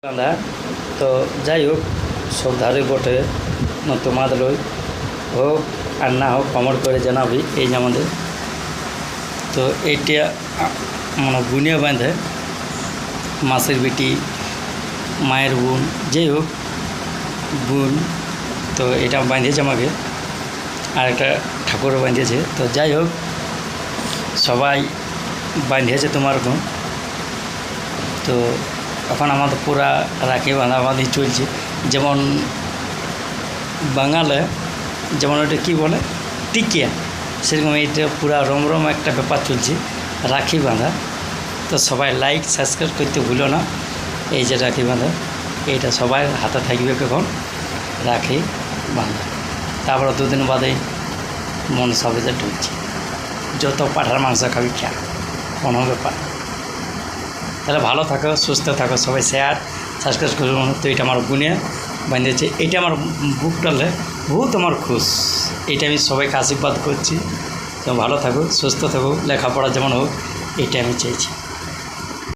বাঁধা তো যাই হোক সব ধারে বটে না তোমাদের হোক আর না হোক কমর করে জানাবি এই যে আমাদের তো এইটা মানে বুনিয়া বাঁধে মাসের বেটি মায়ের বোন যাই হোক বোন তো এটা বাঁধিয়েছে আমাকে আর একটা ঠাকুরও বাঁধিয়েছে তো যাই হোক সবাই বাঁধিয়েছে তোমার এখন তো এখন আমাদের পুরা রাখি বাঁধাবাঁধি চলছে যেমন বাঙালে যেমন ওটা কী বলে টিকিয়া সেরকম এইটা পুরা রমরম একটা ব্যাপার চলছে রাখি বাঁধা তো সবাই লাইক সাবস্ক্রাইব করতে ভুলো না এই যে রাখি বাঁধা এইটা সবাই হাতে থাকবে এখন রাখি বাঁধা তারপরে দুদিন বাদেই মনসা পুজো ঢুকছে যত পাঠার মাংস খাবি খা কোনো ব্যাপার তাহলে ভালো থাকো সুস্থ থাকো সবাই শেয়ার সাবস্ক্রাইব করুন তো এটা আমার গুনে বাঁধিয়েছে এটা আমার বুকটালে বহুত আমার খুশ এটা আমি সবাইকে আশীর্বাদ করছি তো ভালো থাকো সুস্থ থাকো লেখাপড়া যেমন হোক এইটা আমি চাইছি।